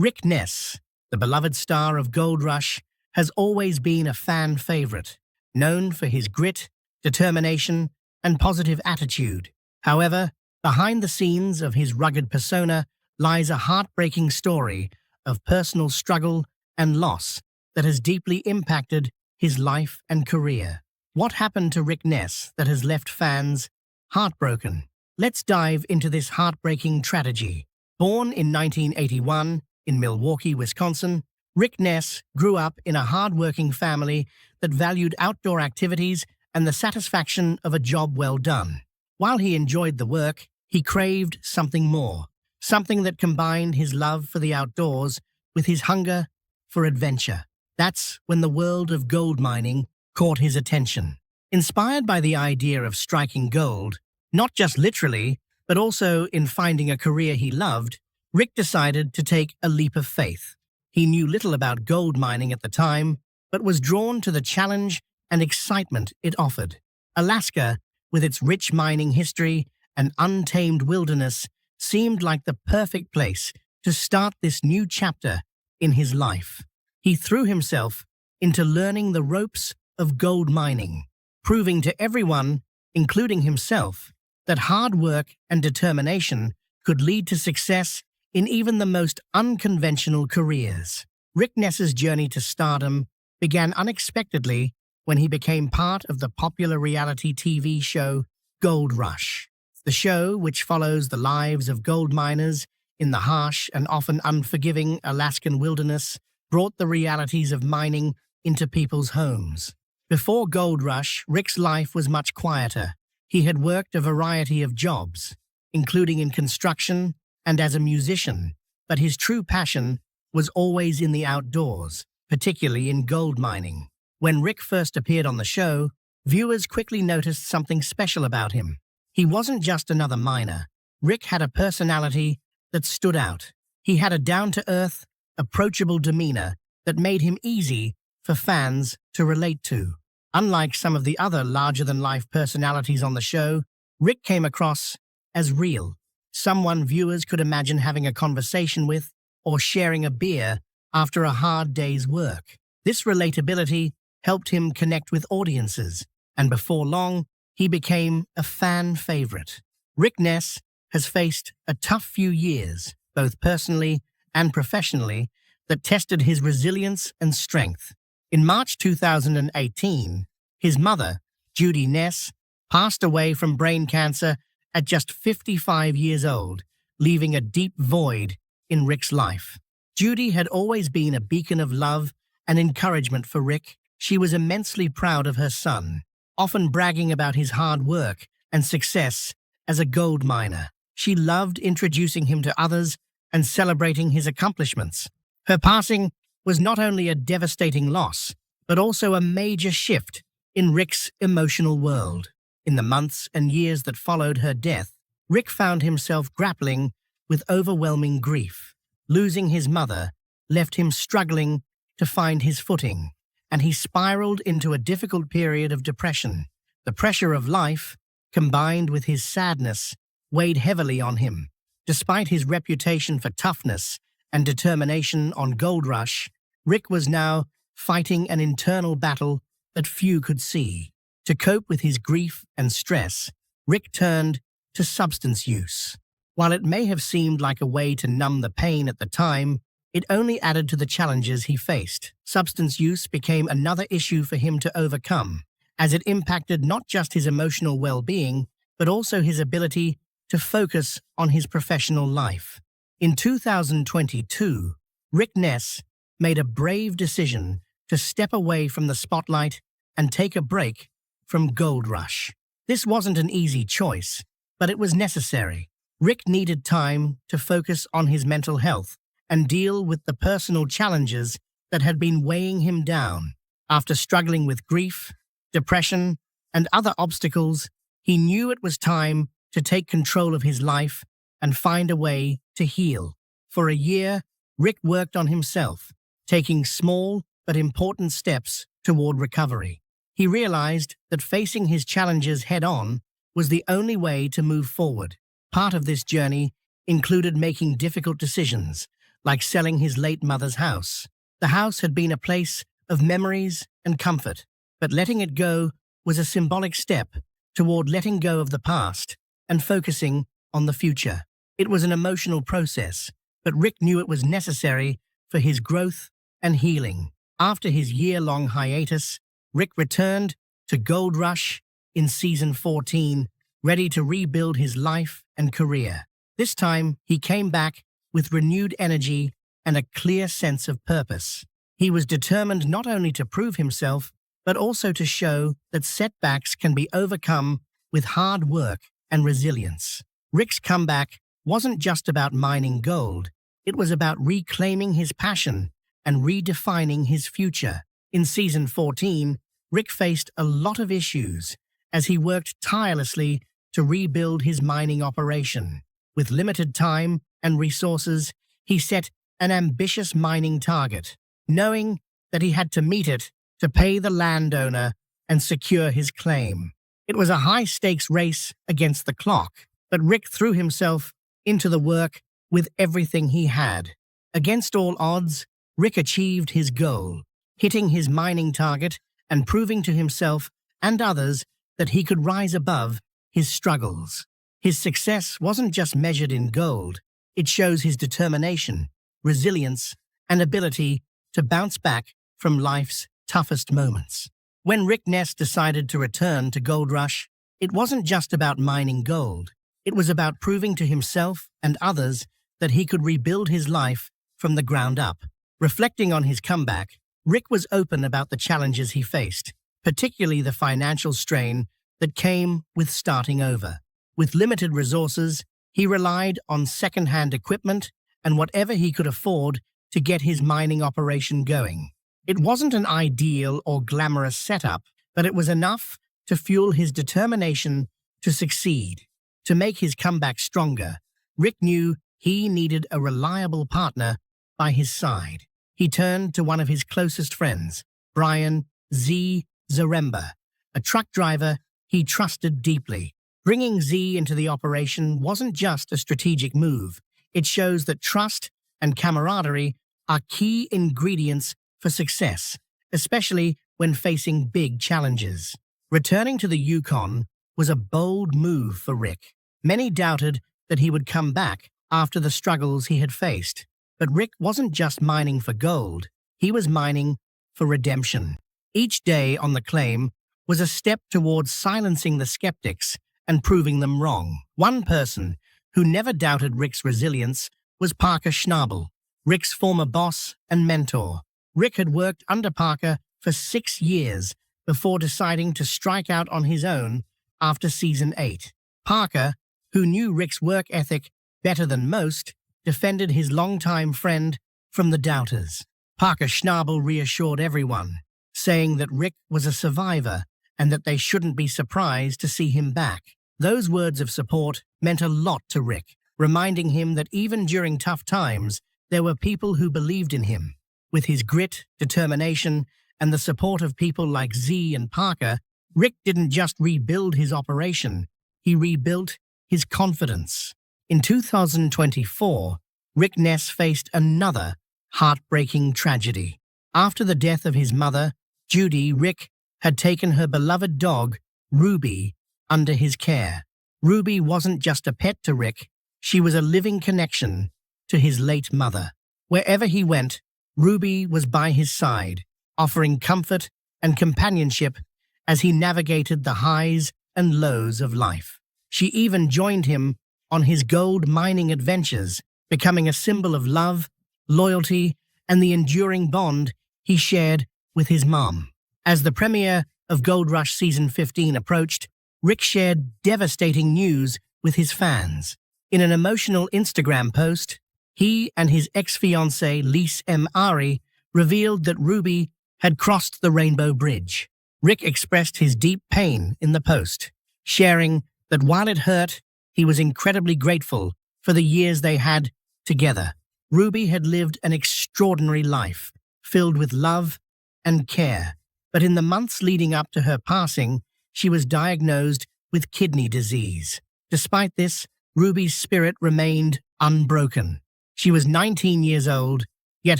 Rick Ness, the beloved star of Gold Rush, has always been a fan favorite, known for his grit, determination, and positive attitude. However, behind the scenes of his rugged persona lies a heartbreaking story of personal struggle and loss that has deeply impacted his life and career. What happened to Rick Ness that has left fans heartbroken? Let's dive into this heartbreaking tragedy. Born in 1981 in Milwaukee, Wisconsin, Rick Ness grew up in a hard-working family that valued outdoor activities and the satisfaction of a job well done. While he enjoyed the work, he craved something more, something that combined his love for the outdoors with his hunger for adventure. That's when the world of gold mining caught his attention. Inspired by the idea of striking gold, not just literally, but also in finding a career he loved, Rick decided to take a leap of faith. He knew little about gold mining at the time, but was drawn to the challenge and excitement it offered. Alaska, with its rich mining history and untamed wilderness, seemed like the perfect place to start this new chapter in his life. He threw himself into learning the ropes of gold mining, proving to everyone, including himself, that hard work and determination could lead to success in even the most unconventional careers. Rick Ness's journey to stardom began unexpectedly when he became part of the popular reality TV show Gold Rush. The show, which follows the lives of gold miners in the harsh and often unforgiving Alaskan wilderness, brought the realities of mining into people's homes. Before Gold Rush, Rick's life was much quieter. He had worked a variety of jobs, including in construction and as a musician, but his true passion was always in the outdoors, particularly in gold mining. When Rick first appeared on the show, viewers quickly noticed something special about him. He wasn't just another miner. Rick had a personality that stood out. He had a down-to-earth, approachable demeanor that made him easy for fans to relate to. Unlike some of the other larger-than-life personalities on the show, Rick came across as real, someone viewers could imagine having a conversation with or sharing a beer after a hard day's work. This relatability helped him connect with audiences, and before long, he became a fan favorite. Rick Ness has faced a tough few years, both personally and professionally, that tested his resilience and strength. In March 2018, his mother, Judy Ness, passed away from brain cancer at just 55 years old, leaving a deep void in Rick's life. Judy had always been a beacon of love and encouragement for Rick. She was immensely proud of her son, often bragging about his hard work and success as a gold miner. She loved introducing him to others and celebrating his accomplishments. Her passing was not only a devastating loss, but also a major shift in Rick's emotional world. In the months and years that followed her death, Rick found himself grappling with overwhelming grief. Losing his mother left him struggling to find his footing, and he spiraled into a difficult period of depression. The pressure of life, combined with his sadness, weighed heavily on him. Despite his reputation for toughness and determination on Gold Rush, Rick was now fighting an internal battle that few could see. To cope with his grief and stress, Rick turned to substance use. While it may have seemed like a way to numb the pain at the time, it only added to the challenges he faced. Substance use became another issue for him to overcome, as it impacted not just his emotional well-being, but also his ability to focus on his professional life. In 2022, Rick Ness made a brave decision to step away from the spotlight and take a break from Gold Rush. This wasn't an easy choice, but it was necessary. Rick needed time to focus on his mental health and deal with the personal challenges that had been weighing him down. After struggling with grief, depression, and other obstacles, he knew it was time to take control of his life and find a way to heal. For a year, Rick worked on himself, taking small but important steps toward recovery. He realized that facing his challenges head-on was the only way to move forward. Part of this journey included making difficult decisions, like selling his late mother's house. The house had been a place of memories and comfort, but letting it go was a symbolic step toward letting go of the past and focusing on the future. It was an emotional process, but Rick knew it was necessary for his growth and healing. After his year-long hiatus, Rick returned to Gold Rush in Season 14, ready to rebuild his life and career. This time, he came back with renewed energy and a clear sense of purpose. He was determined not only to prove himself, but also to show that setbacks can be overcome with hard work and resilience. Rick's comeback wasn't just about mining gold. It was about reclaiming his passion and redefining his future. In Season 14, Rick faced a lot of issues as he worked tirelessly to rebuild his mining operation. With limited time and resources, he set an ambitious mining target, knowing that he had to meet it to pay the landowner and secure his claim. It was a high-stakes race against the clock, but Rick threw himself into the work with everything he had. Against all odds, Rick achieved his goal, hitting his mining target and proving to himself and others that he could rise above his struggles. His success wasn't just measured in gold. It shows his determination, resilience, and ability to bounce back from life's toughest moments. When Rick Ness decided to return to Gold Rush, it wasn't just about mining gold. It was about proving to himself and others that he could rebuild his life from the ground up. Reflecting on his comeback, Rick was open about the challenges he faced, particularly the financial strain that came with starting over. With limited resources, he relied on second-hand equipment and whatever he could afford to get his mining operation going. It wasn't an ideal or glamorous setup, but it was enough to fuel his determination to succeed. To make his comeback stronger, Rick knew he needed a reliable partner by his side. He turned to one of his closest friends, Brian Z. Zaremba, a truck driver he trusted deeply. Bringing Z into the operation wasn't just a strategic move. It shows that trust and camaraderie are key ingredients for success, especially when facing big challenges. Returning to the Yukon was a bold move for Rick. Many doubted that he would come back after the struggles he had faced. But Rick wasn't just mining for gold, he was mining for redemption. Each day on the claim was a step towards silencing the skeptics and proving them wrong. One person who never doubted Rick's resilience was Parker Schnabel, Rick's former boss and mentor. Rick had worked under Parker for 6 years before deciding to strike out on his own after Season 8. Parker, who knew Rick's work ethic better than most, defended his longtime friend from the doubters. Parker Schnabel reassured everyone, saying that Rick was a survivor and that they shouldn't be surprised to see him back. Those words of support meant a lot to Rick, reminding him that even during tough times, there were people who believed in him. With his grit, determination, and the support of people like Z and Parker, Rick didn't just rebuild his operation, he rebuilt his confidence. In 2024, Rick Ness faced another heartbreaking tragedy. After the death of his mother, Judy, Rick had taken her beloved dog, Ruby, under his care. Ruby wasn't just a pet to Rick, she was a living connection to his late mother. Wherever he went, Ruby was by his side, offering comfort and companionship as he navigated the highs and lows of life. She even joined him on his gold mining adventures, becoming a symbol of love, loyalty, and the enduring bond he shared with his mom. As the premiere of Gold Rush Season 15 approached, Rick shared devastating news with his fans. In an emotional Instagram post, he and his ex-fiancée Lise M. Ari revealed that Ruby had crossed the Rainbow Bridge. Rick expressed his deep pain in the post, sharing that while it hurt, he was incredibly grateful for the years they had together. Ruby had lived an extraordinary life, filled with love and care. But in the months leading up to her passing, she was diagnosed with kidney disease. Despite this, Ruby's spirit remained unbroken. She was 19 years old, yet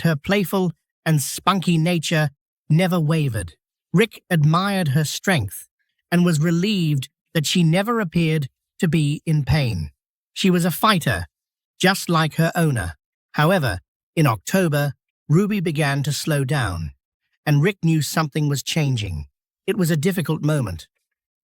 her playful and spunky nature never wavered. Rick admired her strength and was relieved that she never appeared to be in pain. She was a fighter, just like her owner. However, in October, Ruby began to slow down, and Rick knew something was changing. It was a difficult moment,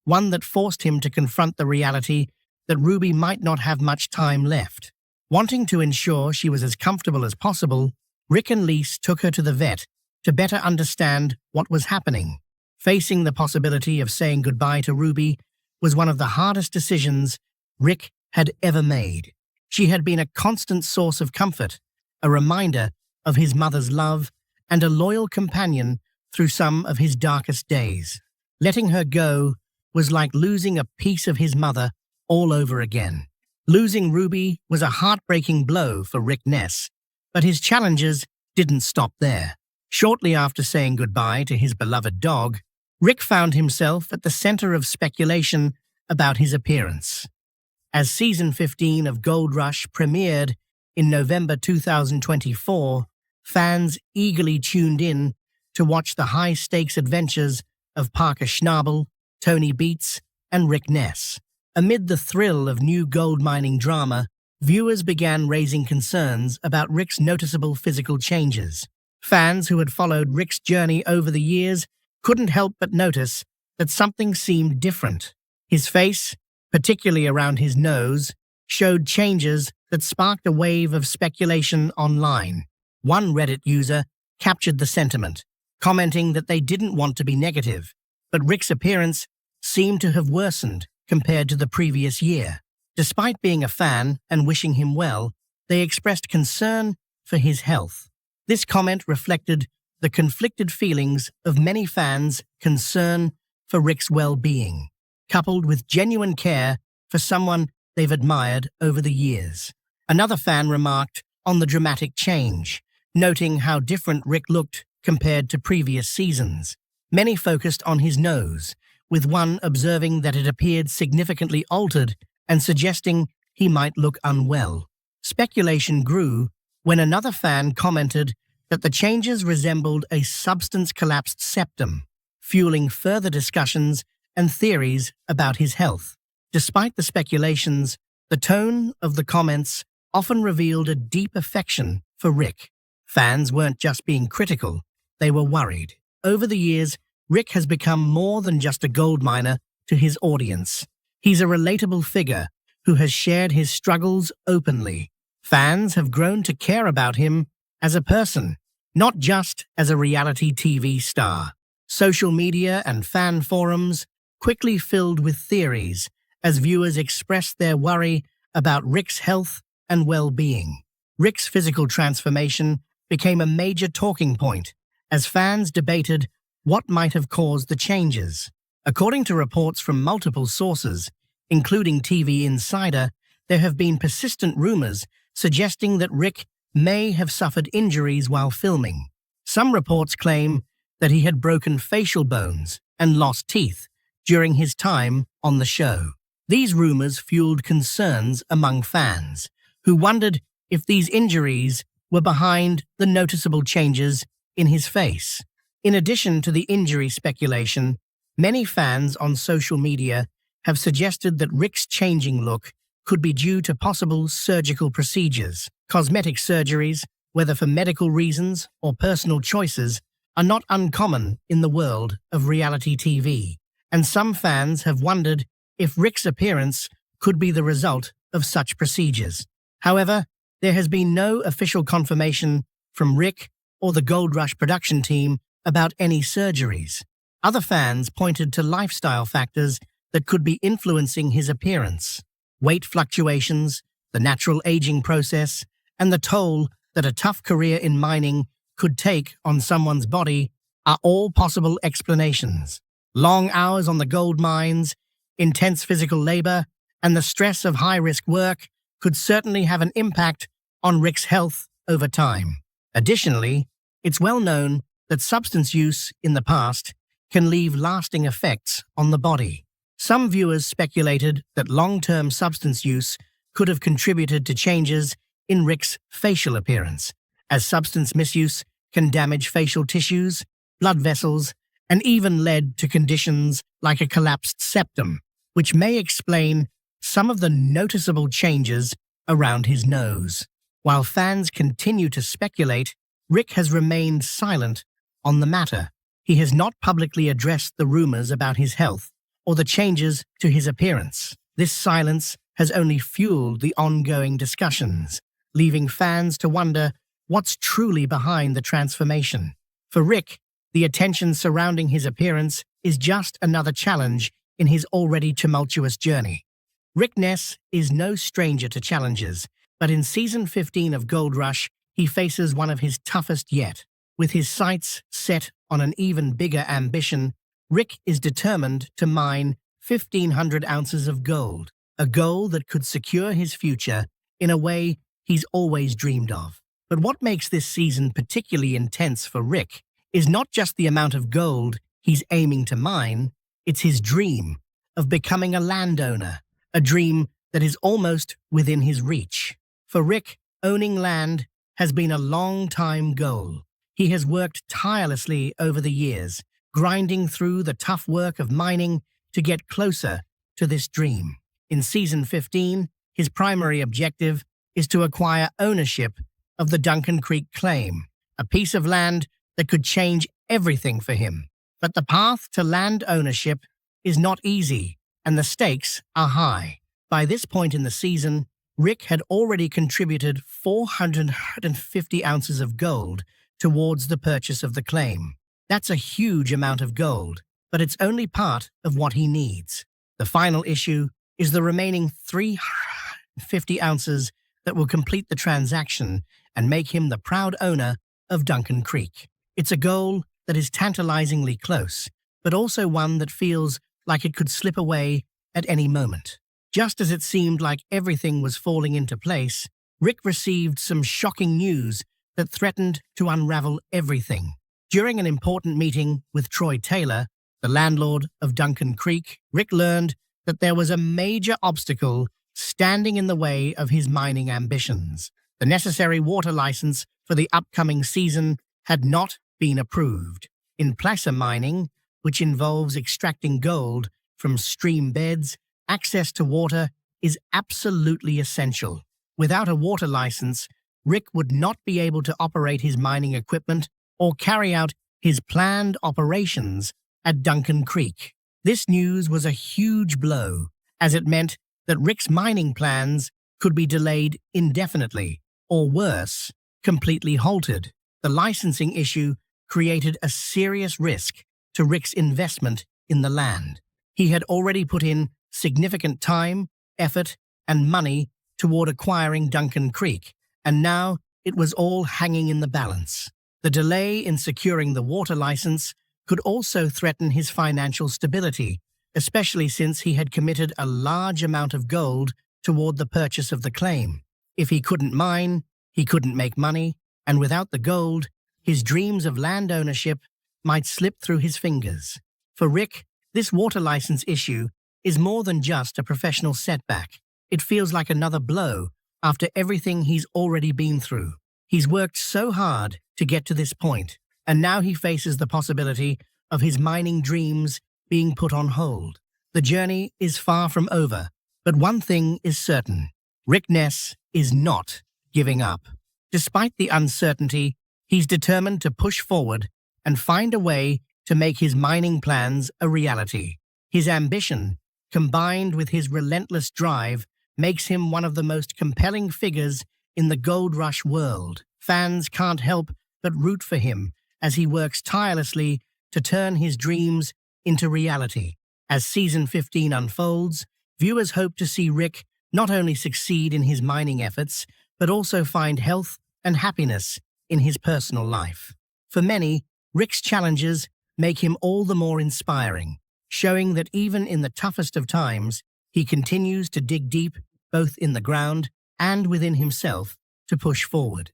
one that forced him to confront the reality that Ruby might not have much time left. Wanting to ensure she was as comfortable as possible, Rick and Lise took her to the vet to better understand what was happening. Facing the possibility of saying goodbye to Ruby was one of the hardest decisions Rick had ever made. She had been a constant source of comfort, a reminder of his mother's love, and a loyal companion through some of his darkest days. Letting her go was like losing a piece of his mother all over again. Losing Ruby was a heartbreaking blow for Rick Ness, but his challenges didn't stop there. Shortly after saying goodbye to his beloved dog, Rick found himself at the center of speculation about his appearance. As Season 15 of Gold Rush premiered in November 2024, fans eagerly tuned in to watch the high-stakes adventures of Parker Schnabel, Tony Beets, and Rick Ness. Amid the thrill of new gold mining drama, viewers began raising concerns about Rick's noticeable physical changes. Fans who had followed Rick's journey over the years couldn't help but notice that something seemed different. His face, particularly around his nose, showed changes that sparked a wave of speculation online. One Reddit user captured the sentiment, commenting that they didn't want to be negative, but Rick's appearance seemed to have worsened compared to the previous year. Despite being a fan and wishing him well, they expressed concern for his health. This comment reflected the conflicted feelings of many fans' concern for Rick's well-being, coupled with genuine care for someone they've admired over the years. Another fan remarked on the dramatic change, noting how different Rick looked compared to previous seasons. Many focused on his nose, with one observing that it appeared significantly altered and suggesting he might look unwell. Speculation grew when another fan commented that the changes resembled a substance-collapsed septum, fueling further discussions and theories about his health. Despite the speculations, the tone of the comments often revealed a deep affection for Rick. Fans weren't just being critical, they were worried. Over the years, Rick has become more than just a gold miner to his audience. He's a relatable figure who has shared his struggles openly. Fans have grown to care about him as a person, not just as a reality TV star. Social media and fan forums quickly filled with theories as viewers expressed their worry about Rick's health and well-being. Rick's physical transformation became a major talking point as fans debated what might have caused the changes. According to reports from multiple sources, including TV Insider, there have been persistent rumors suggesting that Rick may have suffered injuries while filming. Some reports claim that he had broken facial bones and lost teeth during his time on the show. These rumors fueled concerns among fans, who wondered if these injuries were behind the noticeable changes in his face. In addition to the injury speculation, many fans on social media have suggested that Rick's changing look could be due to possible surgical procedures. Cosmetic surgeries, whether for medical reasons or personal choices, are not uncommon in the world of reality TV, and some fans have wondered if Rick's appearance could be the result of such procedures. However, there has been no official confirmation from Rick or the Gold Rush production team about any surgeries. Other fans pointed to lifestyle factors that could be influencing his appearance. Weight fluctuations, the natural aging process, and the toll that a tough career in mining could take on someone's body are all possible explanations. Long hours on the gold mines, intense physical labor, and the stress of high-risk work could certainly have an impact on Rick's health over time. Additionally, it's well known that substance use in the past can leave lasting effects on the body. Some viewers speculated that long-term substance use could have contributed to changes in Rick's facial appearance, as substance misuse can damage facial tissues, blood vessels, and even led to conditions like a collapsed septum, which may explain some of the noticeable changes around his nose. While fans continue to speculate, Rick has remained silent on the matter. He has not publicly addressed the rumors about his health or the changes to his appearance. This silence has only fueled the ongoing discussions, leaving fans to wonder what's truly behind the transformation. For Rick, the attention surrounding his appearance is just another challenge in his already tumultuous journey. Rick Ness is no stranger to challenges, but in Season 15 of Gold Rush, he faces one of his toughest yet. With his sights set on an even bigger ambition, Rick is determined to mine 1,500 ounces of gold, a goal that could secure his future in a way he's always dreamed of. But what makes this season particularly intense for Rick is not just the amount of gold he's aiming to mine, it's his dream of becoming a landowner, a dream that is almost within his reach. For Rick, owning land has been a long-time goal. He has worked tirelessly over the years, grinding through the tough work of mining to get closer to this dream. In Season 15, his primary objective is to acquire ownership of the Duncan Creek claim, a piece of land that could change everything for him. But the path to land ownership is not easy, and the stakes are high. By this point in the season, Rick had already contributed 450 ounces of gold towards the purchase of the claim. That's a huge amount of gold, but it's only part of what he needs. The final issue is the remaining 350 ounces that will complete the transaction and make him the proud owner of Duncan Creek. It's a goal that is tantalizingly close, but also one that feels like it could slip away at any moment. Just as it seemed like everything was falling into place, Rick received some shocking news that threatened to unravel everything. During an important meeting with Troy Taylor, the landlord of Duncan Creek, Rick learned that there was a major obstacle standing in the way of his mining ambitions. The necessary water license for the upcoming season had not been approved. In placer mining, which involves extracting gold from stream beds, access to water is absolutely essential. Without a water license, Rick would not be able to operate his mining equipment or carry out his planned operations at Duncan Creek. This news was a huge blow, as it meant that Rick's mining plans could be delayed indefinitely, or worse, completely halted. The licensing issue created a serious risk to Rick's investment in the land. He had already put in significant time, effort, and money toward acquiring Duncan Creek, and now it was all hanging in the balance. The delay in securing the water license could also threaten his financial stability, especially since he had committed a large amount of gold toward the purchase of the claim. If he couldn't mine, he couldn't make money, and without the gold, his dreams of land ownership might slip through his fingers. For Rick, this water license issue is more than just a professional setback. It feels like another blow after everything he's already been through. He's worked so hard to get to this point, and now he faces the possibility of his mining dreams being put on hold. The journey is far from over, but one thing is certain. Rick Ness is not giving up. Despite the uncertainty, he's determined to push forward and find a way to make his mining plans a reality. His ambition, combined with his relentless drive, makes him one of the most compelling figures in the Gold Rush world. Fans can't help but root for him as he works tirelessly to turn his dreams into reality. As Season 15 unfolds, viewers hope to see Rick not only succeed in his mining efforts, but also find health and happiness in his personal life. For many, Rick's challenges make him all the more inspiring, showing that even in the toughest of times, he continues to dig deep, both in the ground and within himself, to push forward.